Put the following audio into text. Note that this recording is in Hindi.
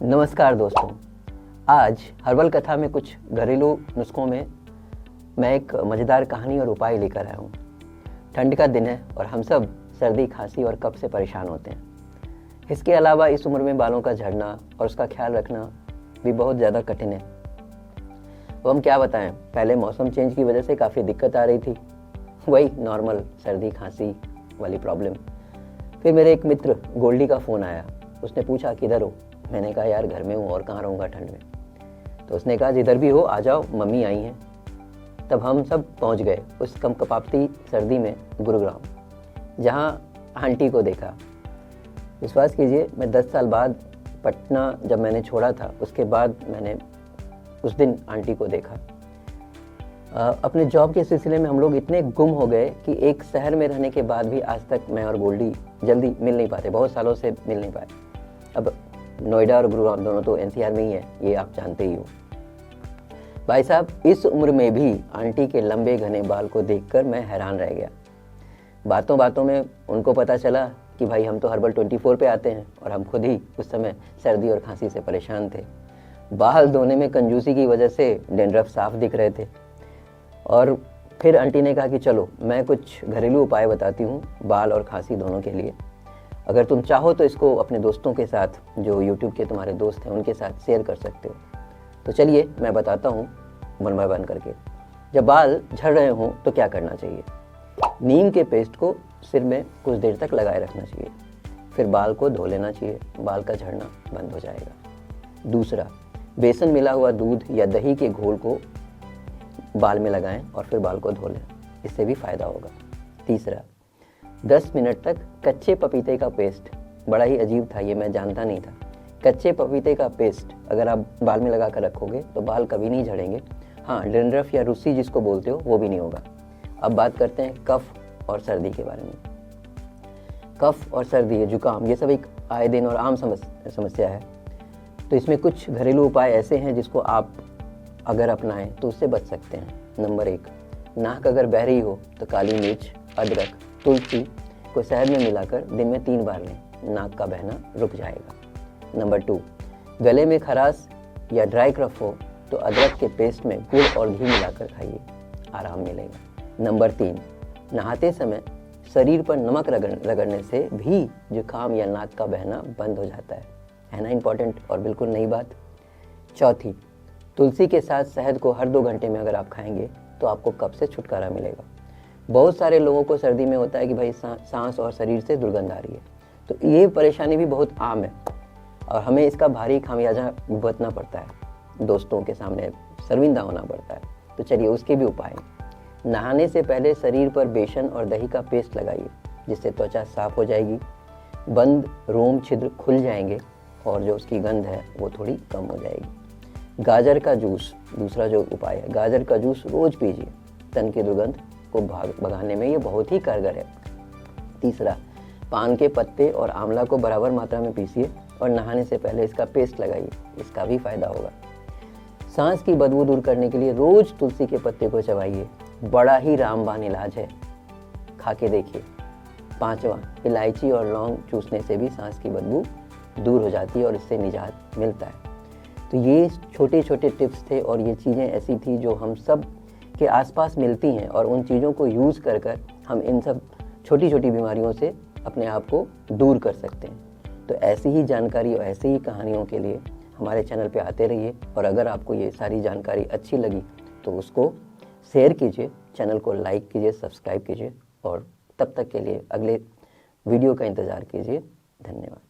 नमस्कार दोस्तों, आज हर्बल कथा में कुछ घरेलू नुस्खों में मैं एक मज़ेदार कहानी और उपाय लेकर आया हूँ। ठंड का दिन है और हम सब सर्दी, खांसी और कफ से परेशान होते हैं। इसके अलावा इस उम्र में बालों का झड़ना और उसका ख्याल रखना भी बहुत ज़्यादा कठिन है। तो हम क्या बताएं, पहले मौसम चेंज की वजह से काफ़ी दिक्कत आ रही थी, वही नॉर्मल सर्दी खांसी वाली प्रॉब्लम। फिर मेरे एक मित्र गोल्डी का फ़ोन आया। उसने पूछा किधर हो। मैंने कहा यार घर में हूँ और कहाँ रहूँगा ठंड में। तो उसने कहा जिधर भी हो आ जाओ, मम्मी आई हैं। तब हम सब पहुँच गए उस कंपकपाती सर्दी में गुरुग्राम, जहाँ आंटी को देखा। विश्वास कीजिए, मैं 10 साल बाद पटना जब मैंने छोड़ा था, उसके बाद मैंने उस दिन आंटी को देखा। अपने जॉब के सिलसिले में हम लोग इतने गुम हो गए कि एक शहर में रहने के बाद भी आज तक मैं और गोल्डी जल्दी मिल नहीं पाते, बहुत सालों से मिल नहीं पाए। अब नोएडा और गुरुग्राम दोनों तो एनसीआर में ही है, ये आप जानते ही हो। भाई साहब, इस उम्र में भी आंटी के लंबे घने बाल को देखकर मैं हैरान रह गया। बातों बातों में उनको पता चला कि भाई हम तो हर्बल 24 पे आते हैं और हम खुद ही उस समय सर्दी और खांसी से परेशान थे। बाल धोने में कंजूसी की वजह से डेंड्रफ साफ दिख रहे थे। और फिर आंटी ने कहा कि चलो मैं कुछ घरेलू उपाय बताती हूँ बाल और खांसी दोनों के लिए। अगर तुम चाहो तो इसको अपने दोस्तों के साथ, जो यूट्यूब के तुम्हारे दोस्त हैं, उनके साथ शेयर कर सकते हो। तो चलिए मैं बताता हूँ वन बाय वन करके। जब बाल झड़ रहे हों तो क्या करना चाहिए। नीम के पेस्ट को सिर में कुछ देर तक लगाए रखना चाहिए, फिर बाल को धो लेना चाहिए, बाल का झड़ना बंद हो जाएगा। दूसरा, बेसन मिला हुआ दूध या दही के घोल को बाल में लगाएं और फिर बाल को धो लें, इससे भी फायदा होगा। तीसरा, 10 मिनट तक कच्चे पपीते का पेस्ट, बड़ा ही अजीब था ये, मैं जानता नहीं था। कच्चे पपीते का पेस्ट अगर आप बाल में लगा कर रखोगे तो बाल कभी नहीं झड़ेंगे। हाँ, डेंड्रफ या रुस्सी जिसको बोलते हो वो भी नहीं होगा। अब बात करते हैं कफ और सर्दी के बारे में। कफ और सर्दी, जुकाम, ये सब एक आए दिन और आम समस्या है। तो इसमें कुछ घरेलू उपाय ऐसे हैं जिसको आप अगर अपनाएं तो उससे बच सकते हैं। नंबर 1, नाक अगर बह रही हो तो काली मिर्च, अदरक, तुलसी को शहद में मिलाकर दिन में 3 बार लें, नाक का बहना रुक जाएगा। नंबर 2, गले में खराश या ड्राई कफ हो तो अदरक के पेस्ट में गुड़ और घी मिलाकर खाइए, आराम मिलेगा। नंबर 3, नहाते समय शरीर पर नमक रगड़ने से भी जुकाम या नाक का बहना बंद हो जाता है ना इंपॉर्टेंट और बिल्कुल नई बात। चौथी, तुलसी के साथ शहद को हर 2 घंटे में अगर आप खाएंगे तो आपको कफ से छुटकारा मिलेगा। बहुत सारे लोगों को सर्दी में होता है कि भाई सांस और शरीर से दुर्गंध आ रही है, तो ये परेशानी भी बहुत आम है और हमें इसका भारी खामियाजा भुगतना पड़ता है, दोस्तों के सामने शर्मिंदा होना पड़ता है। तो चलिए उसके भी उपाय। नहाने से पहले शरीर पर बेसन और दही का पेस्ट लगाइए, जिससे त्वचा साफ हो जाएगी, बंद रोम छिद्र खुल जाएंगे और जो उसकी गंध है वो थोड़ी कम हो जाएगी। गाजर का जूस दूसरा जो उपाय है, गाजर का जूस रोज पीजिए, तन की दुर्गंध को भगाने में ये बहुत ही कारगर है। तीसरा, पान के पत्ते और आंवला को बराबर मात्रा में पीसिए और नहाने से पहले इसका पेस्ट लगाइए, इसका भी फायदा होगा। सांस की बदबू दूर करने के लिए रोज तुलसी के पत्ते को चबाइए, बड़ा ही रामबाण इलाज है, खा के देखिए। 5वां, इलायची और लौंग चूसने से भी सांस की बदबू दूर हो जाती है और इससे निजात मिलता है। तो ये छोटे छोटे टिप्स थे और ये चीज़ें ऐसी थी जो हम सब के आसपास मिलती हैं और उन चीज़ों को यूज़ कर कर हम इन सब छोटी छोटी बीमारियों से अपने आप को दूर कर सकते हैं। तो ऐसी ही जानकारी और ऐसी ही कहानियों के लिए हमारे चैनल पे आते रहिए और अगर आपको ये सारी जानकारी अच्छी लगी तो उसको शेयर कीजिए, चैनल को लाइक कीजिए, सब्सक्राइब कीजिए और तब तक के लिए अगले वीडियो का इंतज़ार कीजिए। धन्यवाद।